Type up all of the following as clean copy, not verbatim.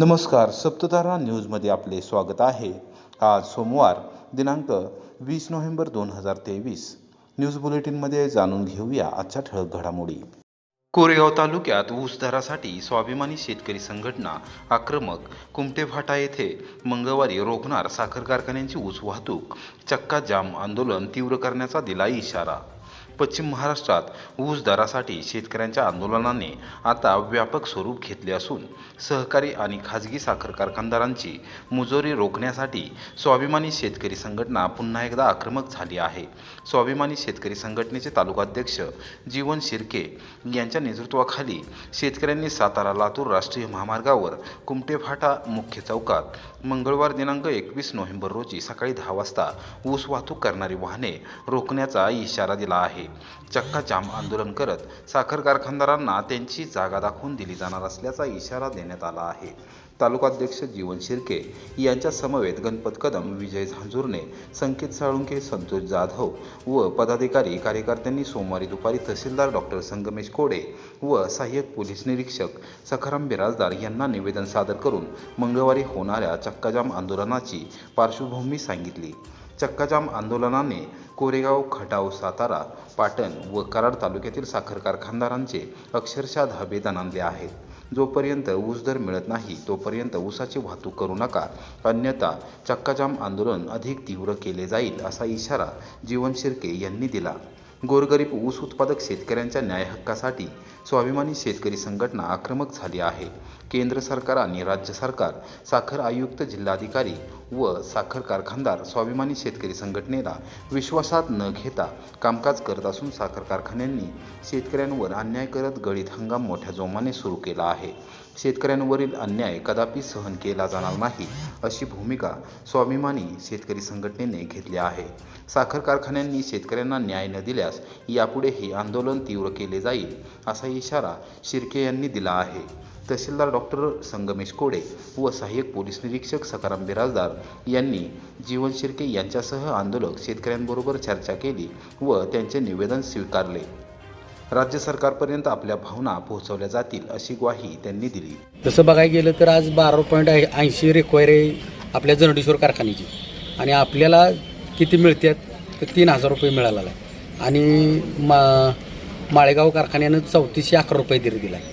नमस्कार, सप्ततारा न्यूजमध्ये आपले स्वागत आहे। आज सोमवार दिनांक 20 नोव्हेंबर 2023 न्यूज बुलेटिनमध्ये जाणून घेऊया आजच्या ठळक घडामोडी। कोरेगाव तालुक्यात ऊस दरासाठी स्वाभिमानी शेतकरी संघटना आक्रमक। कुमटे फाटा येथे मंगळवारी रोखणार साखर कारखान्यांची ऊस वाहतूक, चक्का जाम आंदोलन तीव्र करण्याचा दिला इशारा। पश्चिम महाराष्ट्रात ऊस दरासाठी शेतकऱ्यांच्या आंदोलनाने आता व्यापक स्वरूप घेतले असून सहकारी आणि खाजगी साखर कारखानदारांची मुजोरी रोखण्यासाठी स्वाभिमानी शेतकरी संघटना पुन्हा एकदा आक्रमक झाली आहे। स्वाभिमानी शेतकरी संघटनेचे तालुकाध्यक्ष जीवन शिर्के यांच्या नेतृत्वाखाली शेतकऱ्यांनी सातारा लातूर राष्ट्रीय महामार्गावर कुमटे फाटा मुख्य चौकात मंगळवार दिनांक 21 नोव्हेंबर रोजी सकाळी 10 वाजता ऊस वाहतूक करणारी वाहने रोखण्याचा इशारा दिला आहे। चक्का जाम आंदोलन करत साखर कारखानदारांना त्यांची जागा दाखवून दिली जाणार असल्याचा इशारा देण्यात आला आहे। तालुकाध्यक्ष जीवन शिर्के यांच्या समवेत गणपत कदम, विजय झांजुर्णे, संकेत साळुंके, संतोष जाधव व पदाधिकारी कार्यकर्त्यांनी सोमवारी दुपारी तहसीलदार डॉक्टर संगमेश कोडे व सहाय्यक पोलीस निरीक्षक सखाराम बिराजदार यांना निवेदन सादर करून मंगळवारी होणाऱ्या चक्काजाम आंदोलनाची पार्श्वभूमी सांगितली। चक्काजाम आंदोलनाने कोरेगाव, खटाव, सातारा, पाटण व कराड तालुक्यातील साखर कारखानदारांचे अक्षरशः धाबे दणाणले आहेत। जोपर्यंत ऊस दर मिळत नाही तोपर्यंत ऊसाची वाहतूक करू नका, अन्यथा चक्काजाम आंदोलन अधिक तीव्र केले जाईल असा इशारा जीवन शिर्के यांनी दिला। गोरगरीब ऊस उत्पादक शेतकऱ्यांच्या न्याय हक्कासाठी स्वाभिमानी शेतकरी संघटना आक्रमक झाली आहे। केंद्र सरकार आणि राज्य सरकार, साखर आयुक्त, जिल्हाधिकारी व साखर कारखानदार स्वाभिमानी शेतकरी संघटनेला विश्वासात न घेता कामकाज करत असून साखर कारखान्यांनी शेतकऱ्यांवर अन्याय करत गळीत हंगाम मोठ्या जोमाने सुरू केला आहे। शेतकऱ्यांवरील अन्याय कदापि सहन केला जाणार नाही अशी भूमिका स्वाभिमानी शेतकरी संघटनेने घेतली आहे। साखर कारखान्यांनी शेतकऱ्यांना न्याय न दिल्यास यापुढे हे आंदोलन तीव्र केले जाईल असा इशारा शिर्के यांनी दिला आहे। तहसीलदार डॉक्टर संगमेश कोडे व सहाय्यक पोलीस निरीक्षक सखाराम बिराजदार यांनी जीवन शिर्के यांच्यासह आंदोलक शेतकऱ्यांबरोबर चर्चा केली व त्यांचे निवेदन स्वीकारले। राज्य सरकारपर्यंत आपल्या भावना पोहोचवल्या जातील अशी ग्वाही त्यांनी दिली। तसं बघायला गेलं तर आज 12.80 रिक्वायर आहे आपल्या जरंडेश्वर कारखान्याची आणि आपल्याला किती मिळतात तर 3000 रुपये मिळाला आहे आणि माळेगाव कारखान्यानं 3411 रुपये दर दिला आहे।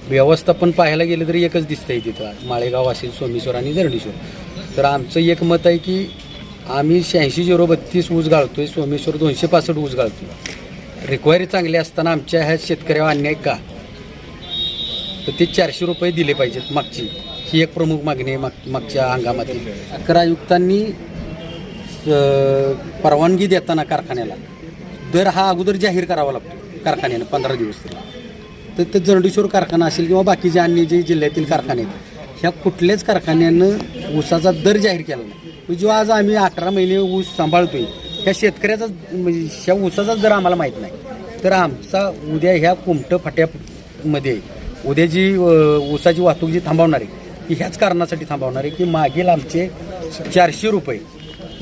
व्यवस्थापन पाहायला गेलं तरी एकच दिसतंय तिथं, माळेगाव असेल, सोमेश्वर आणि जरंडेश्वर। तर आमचं एक मत आहे की आम्ही 86,032 ऊस गाळतोय, सोमेश्वर 265 ऊस गाळतोय। रिक्वायरी चांगली असताना आमच्या ह्या शेतकऱ्यावर अन्याय का, तर ते 400 रुपये दिले पाहिजेत मागची, ही एक प्रमुख मागणी आहे मागच्या हंगामातील। साखर आयुक्तांनी परवानगी देताना कारखान्याला दर हा अगोदर जाहीर करावा लागतो कारखान्यानं 15 दिवस तर ते जरंडेश्वर कारखाना असेल किंवा बाकीचे अन्य जे जिल्ह्यातील कारखाने आहेत ह्या कुठल्याच कारखान्यानं ऊसाचा दर जाहीर केला नाही। जो आज आम्ही 18 महिने ऊस सांभाळतोय ह्या शेतकऱ्याचा म्हणजे ह्या ऊसाचाच दर आम्हाला माहीत नाही, तर आमचा उद्या ह्या कुमट फाट्यामध्ये उद्या जी ऊसाची वाहतूक जी थांबवणार आहे ती ह्याच कारणासाठी थांबवणार आहे की मागील आमचे 400 रुपये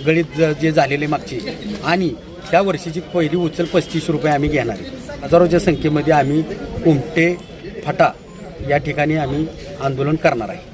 गळीत जे झालेले मागचे आणि ह्या वर्षीची पहिली उचल 35 रुपये आम्ही घेणार आहे। हजारोच्या संख्येमध्ये आम्ही कुमटे फाटा या ठिकाणी आम्ही आंदोलन करणार आहे।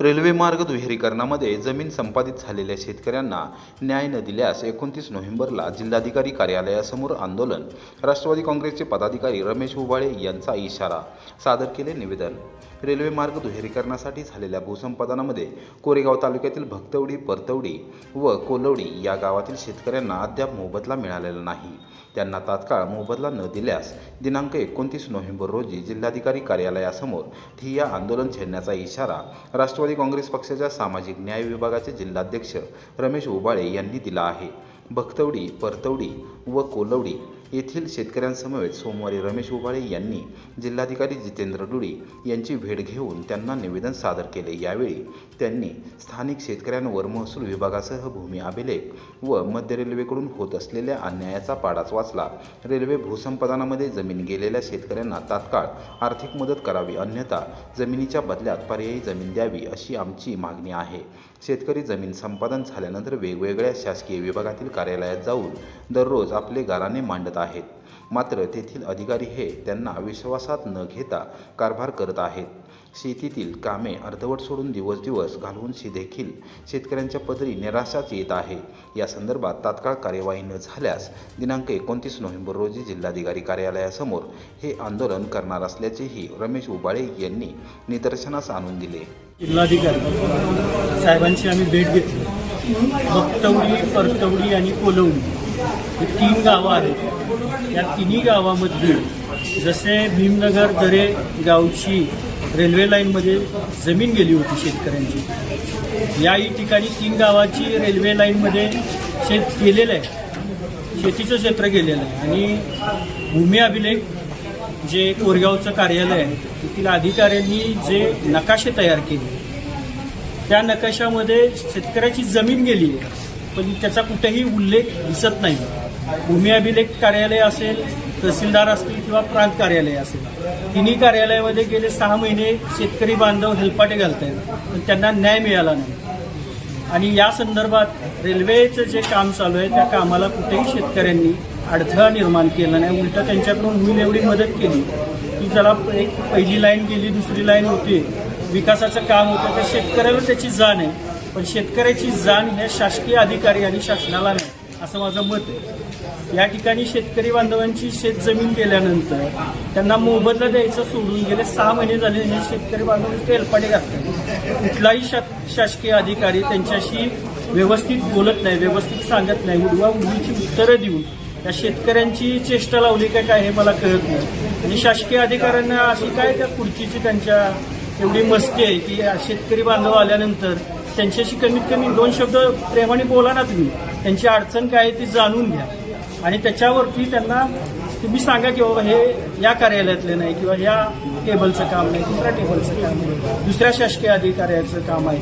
रेल्वे मार्ग दुहेरीकरणामध्ये जमीन संपादित झालेल्या शेतकऱ्यांना न्याय न दिल्यास 29 नोव्हेंबरला जिल्हाधिकारी कार्यालयासमोर आंदोलन। राष्ट्रवादी काँग्रेसचे पदाधिकारी रमेश उबाळे यांचा इशारा, सादर केले निवेदन। रेल्वे मार्ग दुहेरीकरणासाठी झालेल्या भूसंपादनामध्ये कोरेगाव तालुक्यातील भक्तवडी, परतवडी व कोलवडी या गावातील शेतकऱ्यांना अद्याप मोबदला मिळालेला नाही। त्यांना तात्काळ मोबदला न दिल्यास दिनांक 29 नोव्हेंबर रोजी जिल्हाधिकारी कार्यालयासमोर ठिय्या आंदोलन छेडण्याचा इशारा राष्ट्रवादी काँग्रेस पक्षाच्या सामाजिक न्याय विभागाचे जिल्हाध्यक्ष रमेश उबाळे यांनी दिला आहे। भक्तवडी, परतवडी व कोलवडी येथील शेतकऱ्यांसमवेत सोमवारी रमेश उबाळे यांनी जिल्हाधिकारी जितेंद्र डुडी यांची भेट घेऊन त्यांना निवेदन सादर केले। यावेळी त्यांनी स्थानिक शेतकऱ्यांवर महसूल विभागासह भूमी अभिलेख व मध्य रेल्वेकडून होत असलेल्या अन्यायाचा पाडाच वाचला। रेल्वे भूसंपादनामध्ये जमीन गेलेल्या शेतकऱ्यांना तात्काळ आर्थिक मदत करावी, अन्यथा जमिनीच्या बदल्यात पर्यायी जमीन द्यावी अशी आमची मागणी आहे। शेतकरी जमीन संपादन झाल्यानंतर वेगवेगळ्या शासकीय विभागातील कार्यालयात जाऊन दररोज आपले गाऱ्हाणे मांडत आहेत, मात्र तेथील अधिकारी हे त्यांना विश्वासात न घेता कारभार करत आहेत। शेतीतील कामे अर्धवट सोडून दिवस घालवून देखील शेतकऱ्यांच्या पदरी निराशाच येत आहे. या संदर्भात तात्काळ कार्यवाही न झाल्यास दिनांक 29 नोव्हेंबर रोजी जिल्हाधिकारी कार्यालयासमोर हे आंदोलन करणार असल्याचेही रमेश उबाळे यांनी निदर्शनास आणून दिले. जिल्हाधिकारी साहेबांची आम्ही भेट घेतली. बक्तवडी, परतवडी आणि कोलवडी ही 3 गावं आहेत. या तिन्ही गावामध्ये जसे भीमनगर दरे गावची रेल्वे लाईनमध्ये जमीन गेली होती शेतकऱ्यांची, याही ठिकाणी 3 गावाची रेल्वे लाईनमध्ये शेत गेलेलं आहे, शेतीचं क्षेत्र गेलेलं आहे. आणि भूमी अभिलेख जे कोरगावचं कार्यालय आहे तेथील अधिकाऱ्यांनी जे नकाशे तयार केले त्या नकाशामध्ये शेतकऱ्याची जमीन गेली आहे, पण त्याचा कुठेही उल्लेख दिसत नाही. भूमी अभिलेख कार्यालय असेल, तहसीलदार असतील किंवा प्रांत कार्यालय असेल, तिन्ही कार्यालयामध्ये गेले 6 महिने शेतकरी बांधव हेलपाटे घालत आहेत, पण त्यांना न्याय मिळाला नाही. आणि या संदर्भात रेल्वेचं जे काम चालू आहे त्या कामाला कुठेही शेतकऱ्यांनी अडथळा निर्माण केला नाही. उलट त्यांच्याकडून होईल एवढी मदत केली की ज्याला एक पहिली लाईन गेली, दुसरी लाईन होती, विकासाचं काम होतं, त्या शेतकऱ्याला त्याची जाण आहे. पण शेतकऱ्याची जाण ह्या शासकीय अधिकारी आणि शासनाला नाही, असं माझं मत आहे. या ठिकाणी शेतकरी बांधवांची शेतजमीन गेल्यानंतर त्यांना मोबदला द्यायचं सोडून गेले 6 महिने झाले हे शेतकरी बांधवांचे हेलपाटे घालतात. कुठलाही शासकीय अधिकारी त्यांच्याशी व्यवस्थित बोलत नाही, व्यवस्थित सांगत नाही, उडवाउडवीची उत्तरं देऊन त्या शेतकऱ्यांची चेष्टा लावली काय हे मला कळत नाही. आणि शासकीय अधिकाऱ्यांना अशी काय त्या खुर्चीची त्यांच्या एवढी मस्ती आहे की शेतकरी बांधव आल्यानंतर त्यांच्याशी कमीत कमी 2 शब्द प्रेमाने बोला ना तुम्ही, त्यांची अडचण काय आहे ती जाणून घ्या आणि त्याच्यावरती त्यांना तुम्ही सांगा की बाबा हे या कार्यालयातले नाही किंवा या टेबलचं काम नाही, दुसऱ्या टेबलचं काम आहे, दुसऱ्या शासकीय अधिकाऱ्याचं काम आहे,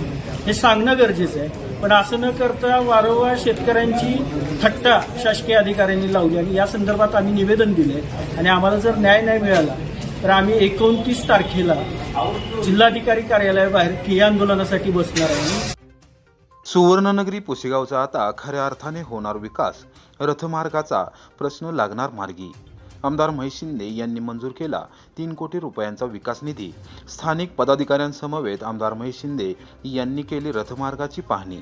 हे सांगणं गरजेचं आहे. पण असं न करता वारंवार शेतकऱ्यांची थट्टा शासकीय अधिकाऱ्यांनी लावली आणि या संदर्भात आम्ही निवेदन दिले आणि आम्हाला जर न्याय नाही मिळाला तर आम्ही 29 तारखेला जिल्हाधिकारी कार्यालयाबाहेर ठिय्या आंदोलनासाठी बसणार आहे. सुवर्णनगरी पुसेगावचा आता खऱ्या अर्थाने होणार विकास, रथमार्गाचा प्रश्न लागणार मार्गी. आमदार महेश शिंदे यांनी मंजूर केला 3 कोटी रुपयांचा विकास निधी. स्थानिक पदाधिकाऱ्यांसमवेत आमदार महेश शिंदे यांनी केली रथमार्गाची पाहणी.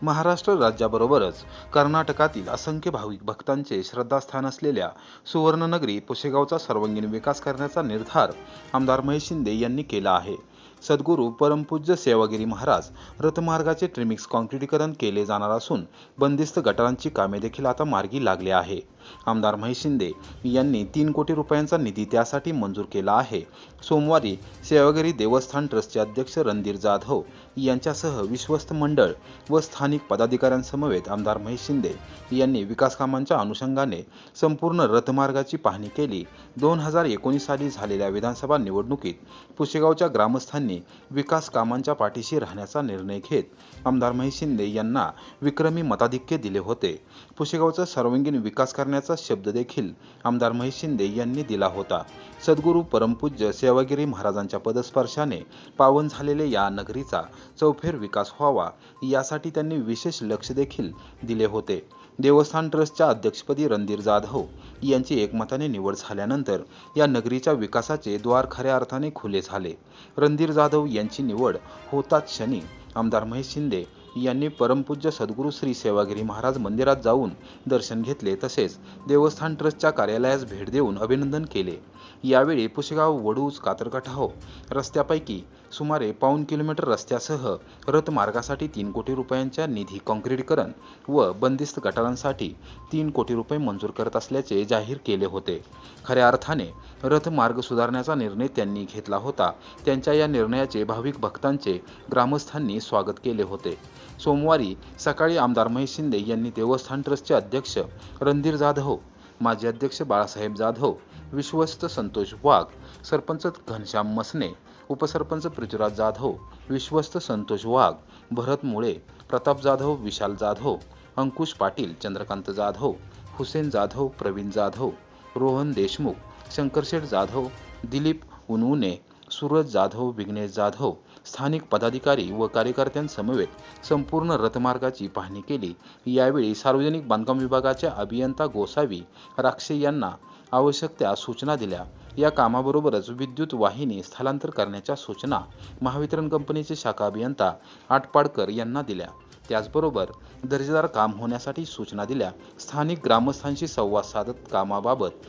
महाराष्ट्र राज्याबरोबरच कर्नाटकातील असंख्य भाविक भक्तांचे श्रद्धास्थान असलेल्या सुवर्णनगरी पुसेगावचा सर्वांगीण विकास करण्याचा निर्धार आमदार महेश शिंदे यांनी केला आहे. सद्गुरू परमपूज्य सेवागिरी महाराज रथमार्गाचे ट्रिमिक्स काँक्रिटीकरण केले जाणार असून बंदिस्त गटारांची कामे देखील आता मार्गी लागले आहे. आमदार महेश शिंदे यांनी 3 कोटी रुपयांचा निधी त्यासाठी मंजूर केला आहे. सोमवारी सेवागिरी देवस्थान ट्रस्टचे अध्यक्ष रणधीर जाधव यांच्यासह विश्वस्त मंडळ व स्थानिक पदाधिकाऱ्यांसमवेत आमदार महेश शिंदे यांनी विकास कामांच्या अनुषंगाने संपूर्ण रथमार्गाची पाहणी केली. 2019 साली झालेल्या विधानसभा निवडणुकीत पुसेगावच्या ग्रामस्थांनी विकास कामांच्या पाठीशी राहण्याचा निर्णय घेत आमदार महेश शिंदे यांना विक्रमी मताधिक्य दिले होते. पुसेगावचा सर्वांगीण विकास करण्याचा शब्द देखील आमदार महेश शिंदे यांनी दिला होता. सद्गुरू परमपूज्य सेवागिरी महाराजांच्या पदस्पर्शाने पावन झालेले या नगरीचा चौफेर विकास व्हावा यासाठी त्यांनी विशेष लक्ष देखील दिले होते. देवस्थान ट्रस्टच्या अध्यक्षपदी रणधीर जाधव यांची एकमताने निवड झाल्यानंतर या नगरीच्या विकासाचे द्वार खऱ्या अर्थाने खुले झाले. रणधीर जाधव यांची निवड होताच क्षणी आमदार महेश शिंदे यांनी परमपूज्य सद्गुरू श्री सेवागिरी महाराज मंदिरात जाऊन दर्शन घेतले, तसेच देवस्थान ट्रस्टच्या कार्यालयास भेट देऊन अभिनंदन केले. यावेळी पुसेगाव वडूज कातरकटाव रस्त्यापैकी सुमारे 1.5 किलोमीटर रस्त्यासह रथमार्गासाठी 3 कोटी रुपयांच्या निधी काँक्रिटीकरण व बंदिस्त गटारांसाठी 3 कोटी रुपये मंजूर करत असल्याचे जाहीर केले होते. खऱ्या अर्थाने रथमार्ग सुधारण्याचा निर्णय त्यांनी घेतला होता. त्यांच्या या निर्णयाचे भाविक भक्तांचे ग्रामस्थांनी स्वागत केले होते. सोमवारी सकाळी आमदार महेश शिंदे यांनी देवस्थान ट्रस्टचे अध्यक्ष रणधीर जाधव, माजी अध्यक्ष बाळासाहेब जाधव, विश्वस्त संतोष वाघ, सरपंच घनश्याम मसने, उपसरपंच पृथ्वीराज जाधव, विश्वस्त संतोष वाघ, भरत मुळे, प्रताप जाधव, विशाल जाधव, अंकुश पाटील, चंद्रकांत जाधव, हुसेन जाधव, प्रवीण जाधव, रोहन देशमुख, शंकरशेठ जाधव, दिलीप उनउने, सूरज जाधव, विघ्नेश जाधव, स्थानिक पदाधिकारी व कार्यकर्त्यांसमवेत संपूर्ण रथमार्गाची पाहणी केली। यावेळी सार्वजनिक बांधकाम विभागाच्या अभियंता गोसावी राक्षे यांना आवश्यक त्या सूचना दिल्या। या कामाबरोबरच विद्युत वाहिनी स्थलांतर करण्याच्या सूचना महावितरण कंपनीचे शाखा अभियंता आटपाडकर यांना दिल्या। त्याचबरोबर दर्जेदार काम होण्यासाठी सूचना दिल्या। स्थानिक ग्रामस्थांशी संवाद साधत कामाबाबत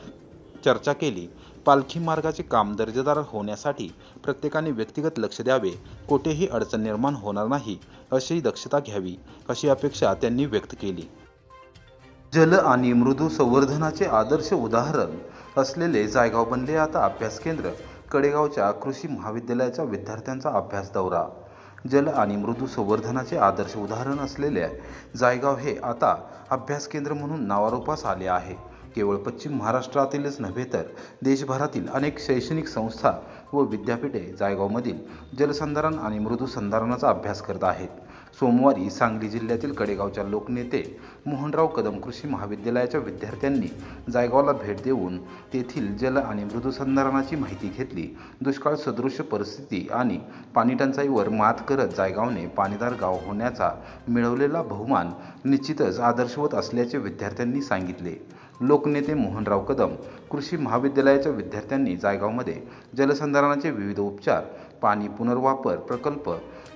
चर्चा केली। पालखी मार्गाचे काम दर्जेदार होण्यासाठी प्रत्येकाने व्यक्तिगत लक्ष द्यावे, कोठेही अडचण निर्माण होणार नाही अशी दक्षता घ्यावी अशी अपेक्षा त्यांनी व्यक्त केली। जल आणि मृदू संवर्धनाचे आदर्श उदाहरण असलेले जायगाव बनले आता अभ्यास केंद्र। कडेगावच्या कृषी महाविद्यालयाच्या विद्यार्थ्यांचा अभ्यास दौरा। जल आणि मृदू संवर्धनाचे आदर्श उदाहरण असलेले जायगाव हे आता अभ्यास केंद्र म्हणून नावारूपास आले आहे। केवळ पश्चिम महाराष्ट्रातीलच नव्हे तर देशभरातील अनेक शैक्षणिक संस्था व विद्यापीठे जायगावमधील जलसंधारण आणि मृदू संधारणाचा अभ्यास करत आहेत। सोमवारी सांगली जिल्ह्यातील कडेगावच्या लोकनेते मोहनराव कदम कृषी महाविद्यालयाच्या विद्यार्थ्यांनी जायगावला भेट देऊन तेथील जल आणि मृदू संधारणाची माहिती घेतली। दुष्काळ सदृश परिस्थिती आणि पाणी टंचाईवर मात करत जायगावने पाणीदार गाव होण्याचा मिळवलेला बहुमान निश्चितच आदर्शवत असल्याचे विद्यार्थ्यांनी सांगितले। लोकनेते मोहनराव कदम कृषी महाविद्यालयाच्या विद्यार्थ्यांनी जायगावमध्ये जलसंधारणाचे विविध उपचार, पाणी पुनर्वापर प्रकल्प,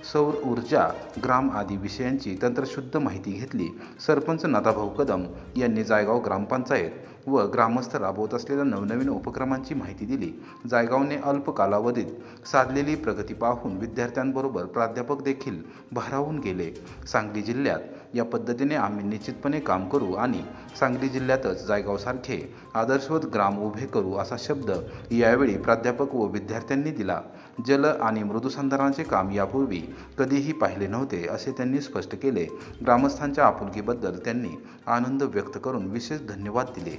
सौर ऊर्जा, ग्राम आदी विषयांची तंत्रशुद्ध माहिती घेतली। सरपंच नाथाभाऊ कदम यांनी जायगाव ग्रामपंचायत व ग्रामस्थ राबवत असलेल्या नवनवीन उपक्रमांची माहिती दिली। जायगावने अल्प कालावधीत साधलेली प्रगती पाहून विद्यार्थ्यांबरोबर प्राध्यापक देखील भारावून गेले। सांगली जिल्ह्यात या पद्धतीने आम्ही निश्चितपणे काम करू आणि सांगली जिल्ह्यातच जायगावसारखे आदर्शवत ग्राम उभे करू असा शब्द यावेळी प्राध्यापक व विद्यार्थ्यांनी दिला। जल आणि मृदू संधारणाचे काम यापूर्वी कधीही पाहिले नव्हते असे त्यांनी स्पष्ट केले। ग्रामस्थांच्या आपुलकीबद्दल त्यांनी आनंद व्यक्त करून विशेष धन्यवाद दिले।